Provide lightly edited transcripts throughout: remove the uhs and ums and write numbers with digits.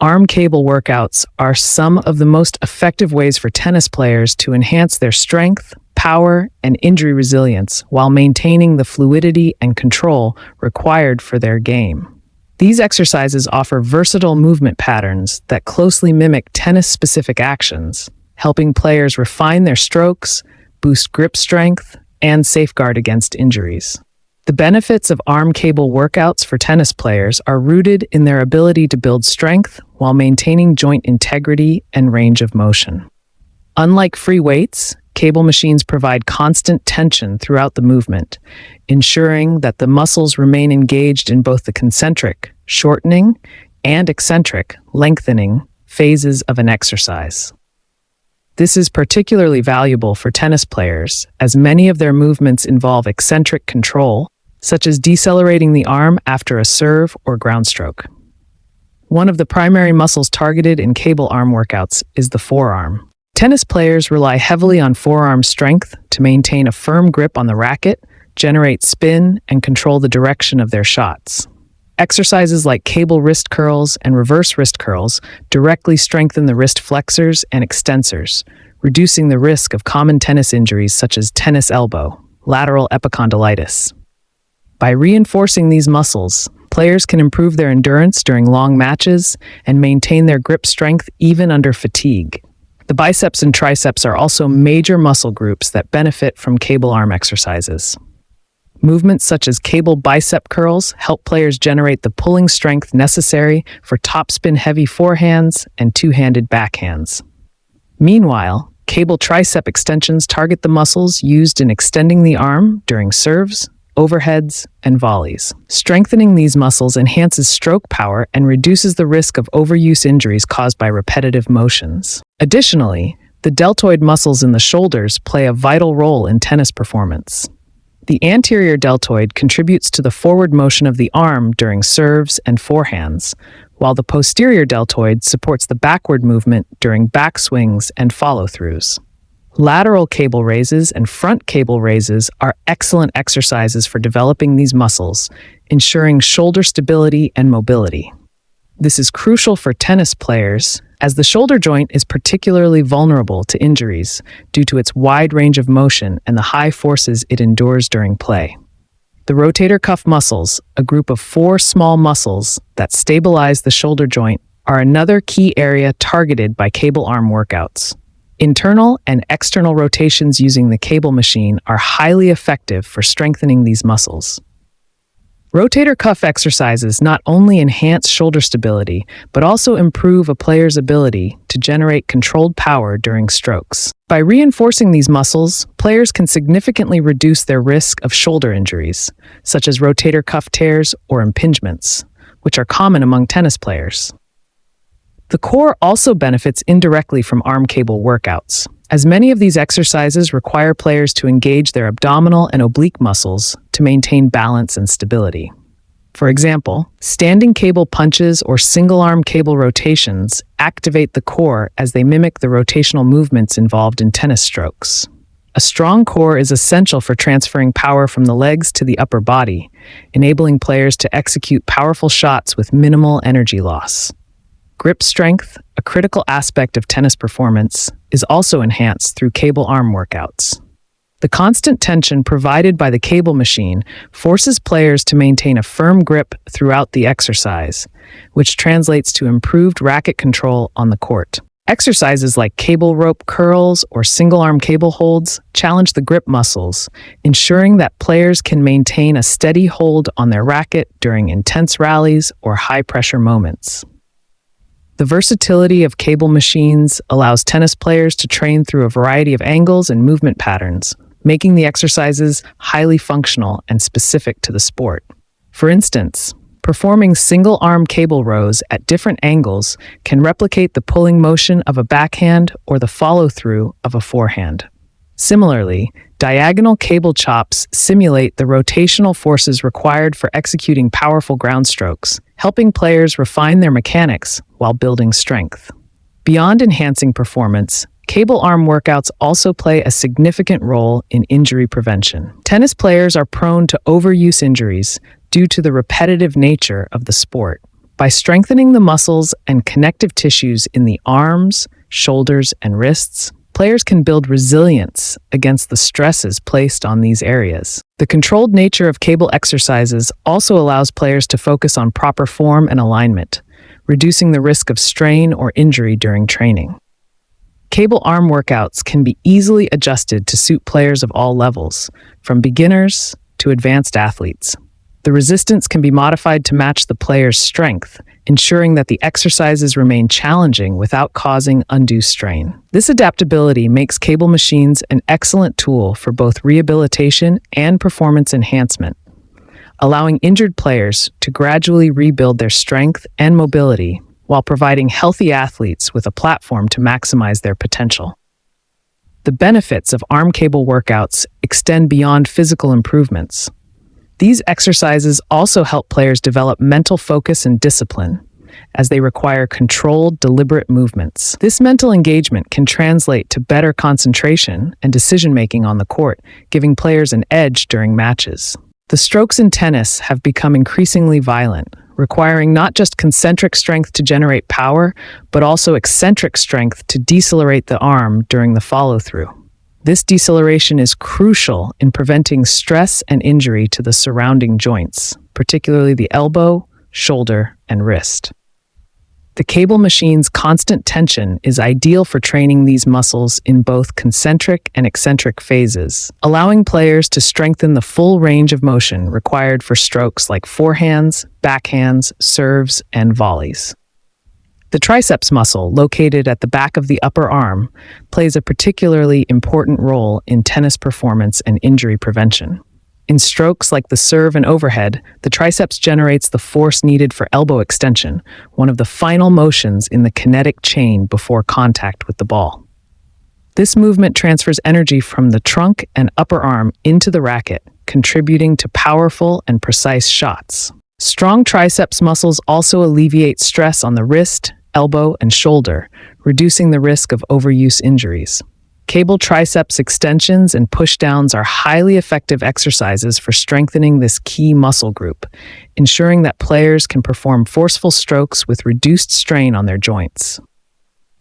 Arm cable workouts are some of the most effective ways for tennis players to enhance their strength, power, and injury resilience while maintaining the fluidity and control required for their game. These exercises offer versatile movement patterns that closely mimic tennis-specific actions, helping players refine their strokes, boost grip strength, and safeguard against injuries. The benefits of arm cable workouts for tennis players are rooted in their ability to build strength while maintaining joint integrity and range of motion. Unlike free weights, cable machines provide constant tension throughout the movement, ensuring that the muscles remain engaged in both the concentric, shortening, and eccentric, lengthening phases of an exercise. This is particularly valuable for tennis players, as many of their movements involve eccentric control, such as decelerating the arm after a serve or groundstroke. One of the primary muscles targeted in cable arm workouts is the forearm. Tennis players rely heavily on forearm strength to maintain a firm grip on the racket, generate spin, and control the direction of their shots. Exercises like cable wrist curls and reverse wrist curls directly strengthen the wrist flexors and extensors, reducing the risk of common tennis injuries such as tennis elbow, lateral epicondylitis. By reinforcing these muscles, players can improve their endurance during long matches and maintain their grip strength even under fatigue. The biceps and triceps are also major muscle groups that benefit from cable arm exercises. Movements such as cable bicep curls help players generate the pulling strength necessary for topspin-heavy forehands and two-handed backhands. Meanwhile, cable tricep extensions target the muscles used in extending the arm during serves, overheads, and volleys. Strengthening these muscles enhances stroke power and reduces the risk of overuse injuries caused by repetitive motions. Additionally, the deltoid muscles in the shoulders play a vital role in tennis performance. The anterior deltoid contributes to the forward motion of the arm during serves and forehands, while the posterior deltoid supports the backward movement during backswings and follow-throughs. Lateral cable raises and front cable raises are excellent exercises for developing these muscles, ensuring shoulder stability and mobility. This is crucial for tennis players, as the shoulder joint is particularly vulnerable to injuries due to its wide range of motion and the high forces it endures during play. The rotator cuff muscles, a group of 4 small muscles that stabilize the shoulder joint, are another key area targeted by cable arm workouts. Internal and external rotations using the cable machine are highly effective for strengthening these muscles. Rotator cuff exercises not only enhance shoulder stability, but also improve a player's ability to generate controlled power during strokes. By reinforcing these muscles, players can significantly reduce their risk of shoulder injuries, such as rotator cuff tears or impingements, which are common among tennis players. The core also benefits indirectly from arm cable workouts, as many of these exercises require players to engage their abdominal and oblique muscles to maintain balance and stability. For example, standing cable punches or single-arm cable rotations activate the core as they mimic the rotational movements involved in tennis strokes. A strong core is essential for transferring power from the legs to the upper body, enabling players to execute powerful shots with minimal energy loss. Grip strength, a critical aspect of tennis performance, is also enhanced through cable arm workouts. The constant tension provided by the cable machine forces players to maintain a firm grip throughout the exercise, which translates to improved racket control on the court. Exercises like cable rope curls or single-arm cable holds challenge the grip muscles, ensuring that players can maintain a steady hold on their racket during intense rallies or high-pressure moments. The versatility of cable machines allows tennis players to train through a variety of angles and movement patterns, making the exercises highly functional and specific to the sport. For instance, performing single-arm cable rows at different angles can replicate the pulling motion of a backhand or the follow-through of a forehand. Similarly, diagonal cable chops simulate the rotational forces required for executing powerful ground strokes, helping players refine their mechanics while building strength. Beyond enhancing performance, cable arm workouts also play a significant role in injury prevention. Tennis players are prone to overuse injuries due to the repetitive nature of the sport. By strengthening the muscles and connective tissues in the arms, shoulders, and wrists, players can build resilience against the stresses placed on these areas. The controlled nature of cable exercises also allows players to focus on proper form and alignment, reducing the risk of strain or injury during training. Cable arm workouts can be easily adjusted to suit players of all levels, from beginners to advanced athletes. The resistance can be modified to match the player's strength, ensuring that the exercises remain challenging without causing undue strain. This adaptability makes cable machines an excellent tool for both rehabilitation and performance enhancement, allowing injured players to gradually rebuild their strength and mobility while providing healthy athletes with a platform to maximize their potential. The benefits of arm cable workouts extend beyond physical improvements. These exercises also help players develop mental focus and discipline, as they require controlled, deliberate movements. This mental engagement can translate to better concentration and decision-making on the court, giving players an edge during matches. The strokes in tennis have become increasingly violent, requiring not just concentric strength to generate power, but also eccentric strength to decelerate the arm during the follow-through. This deceleration is crucial in preventing stress and injury to the surrounding joints, particularly the elbow, shoulder, and wrist. The cable machine's constant tension is ideal for training these muscles in both concentric and eccentric phases, allowing players to strengthen the full range of motion required for strokes like forehands, backhands, serves, and volleys. The triceps muscle, located at the back of the upper arm, plays a particularly important role in tennis performance and injury prevention. In strokes like the serve and overhead, the triceps generates the force needed for elbow extension, one of the final motions in the kinetic chain before contact with the ball. This movement transfers energy from the trunk and upper arm into the racket, contributing to powerful and precise shots. Strong triceps muscles also alleviate stress on the wrist, elbow, and shoulder, reducing the risk of overuse injuries. Cable triceps extensions and pushdowns are highly effective exercises for strengthening this key muscle group, ensuring that players can perform forceful strokes with reduced strain on their joints.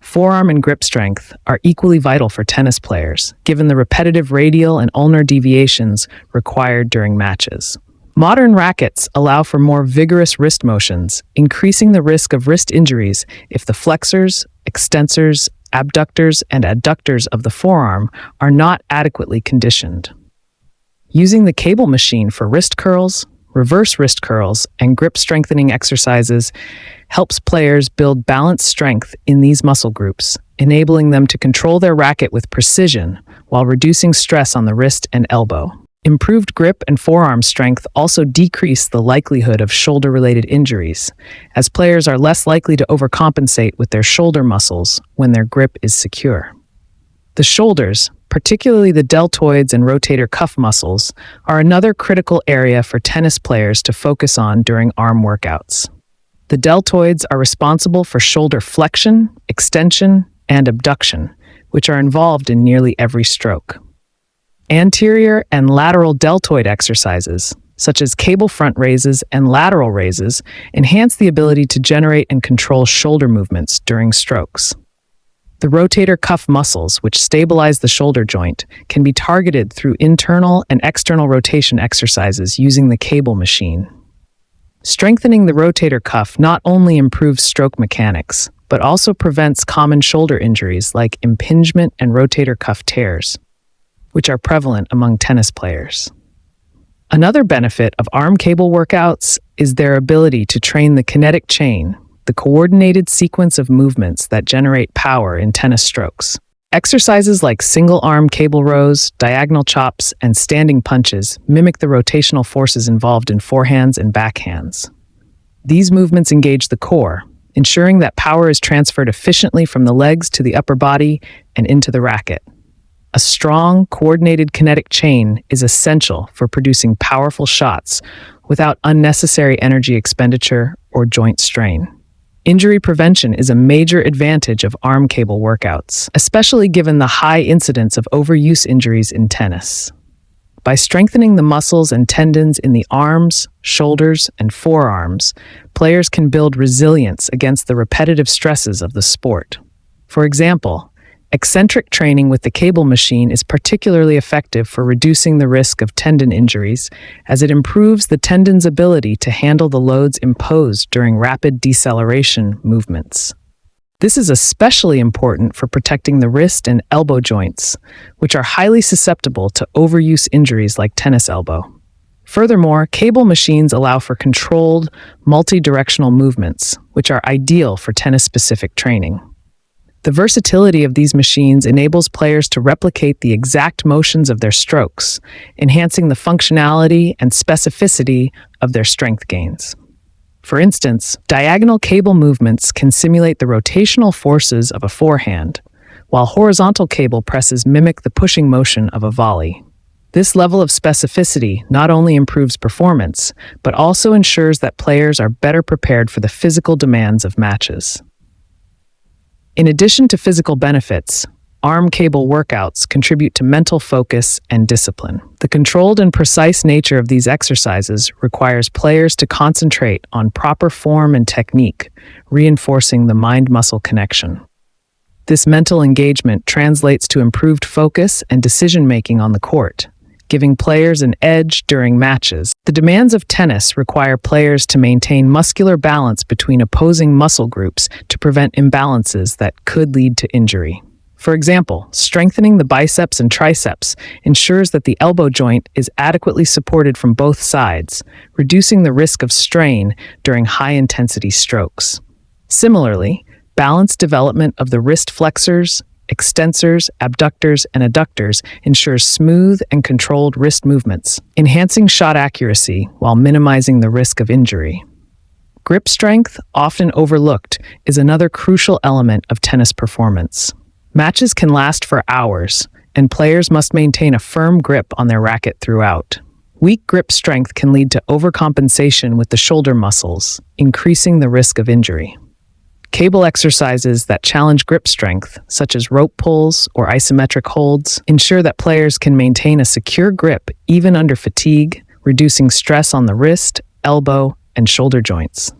Forearm and grip strength are equally vital for tennis players, given the repetitive radial and ulnar deviations required during matches. Modern rackets allow for more vigorous wrist motions, increasing the risk of wrist injuries if the flexors, extensors, abductors, and adductors of the forearm are not adequately conditioned. Using the cable machine for wrist curls, reverse wrist curls, and grip strengthening exercises helps players build balanced strength in these muscle groups, enabling them to control their racket with precision while reducing stress on the wrist and elbow. Improved grip and forearm strength also decrease the likelihood of shoulder-related injuries, as players are less likely to overcompensate with their shoulder muscles when their grip is secure. The shoulders, particularly the deltoids and rotator cuff muscles, are another critical area for tennis players to focus on during arm workouts. The deltoids are responsible for shoulder flexion, extension, and abduction, which are involved in nearly every stroke. Anterior and lateral deltoid exercises, such as cable front raises and lateral raises, enhance the ability to generate and control shoulder movements during strokes. The rotator cuff muscles, which stabilize the shoulder joint, can be targeted through internal and external rotation exercises using the cable machine. Strengthening the rotator cuff not only improves stroke mechanics, but also prevents common shoulder injuries like impingement and rotator cuff tears, which are prevalent among tennis players. Another benefit of arm cable workouts is their ability to train the kinetic chain, the coordinated sequence of movements that generate power in tennis strokes. Exercises like single-arm cable rows, diagonal chops, and standing punches mimic the rotational forces involved in forehands and backhands. These movements engage the core, ensuring that power is transferred efficiently from the legs to the upper body and into the racket. A strong, coordinated kinetic chain is essential for producing powerful shots without unnecessary energy expenditure or joint strain. Injury prevention is a major advantage of arm cable workouts, especially given the high incidence of overuse injuries in tennis. By strengthening the muscles and tendons in the arms, shoulders, and forearms, players can build resilience against the repetitive stresses of the sport. For example, eccentric training with the cable machine is particularly effective for reducing the risk of tendon injuries, as it improves the tendon's ability to handle the loads imposed during rapid deceleration movements. This is especially important for protecting the wrist and elbow joints, which are highly susceptible to overuse injuries like tennis elbow. Furthermore, cable machines allow for controlled, multi-directional movements, which are ideal for tennis-specific training. The versatility of these machines enables players to replicate the exact motions of their strokes, enhancing the functionality and specificity of their strength gains. For instance, diagonal cable movements can simulate the rotational forces of a forehand, while horizontal cable presses mimic the pushing motion of a volley. This level of specificity not only improves performance, but also ensures that players are better prepared for the physical demands of matches. In addition to physical benefits, arm cable workouts contribute to mental focus and discipline. The controlled and precise nature of these exercises requires players to concentrate on proper form and technique, reinforcing the mind-muscle connection. This mental engagement translates to improved focus and decision-making on the court, giving players an edge during matches. The demands of tennis require players to maintain muscular balance between opposing muscle groups to prevent imbalances that could lead to injury. For example, strengthening the biceps and triceps ensures that the elbow joint is adequately supported from both sides, reducing the risk of strain during high-intensity strokes. Similarly, balanced development of the wrist flexors, extensors, abductors, and adductors ensures smooth and controlled wrist movements, enhancing shot accuracy while minimizing the risk of injury. Grip strength, often overlooked, is another crucial element of tennis performance. Matches can last for hours, and players must maintain a firm grip on their racket throughout. Weak grip strength can lead to overcompensation with the shoulder muscles, increasing the risk of injury. Cable exercises that challenge grip strength, such as rope pulls or isometric holds, ensure that players can maintain a secure grip even under fatigue, reducing stress on the wrist, elbow, and shoulder joints.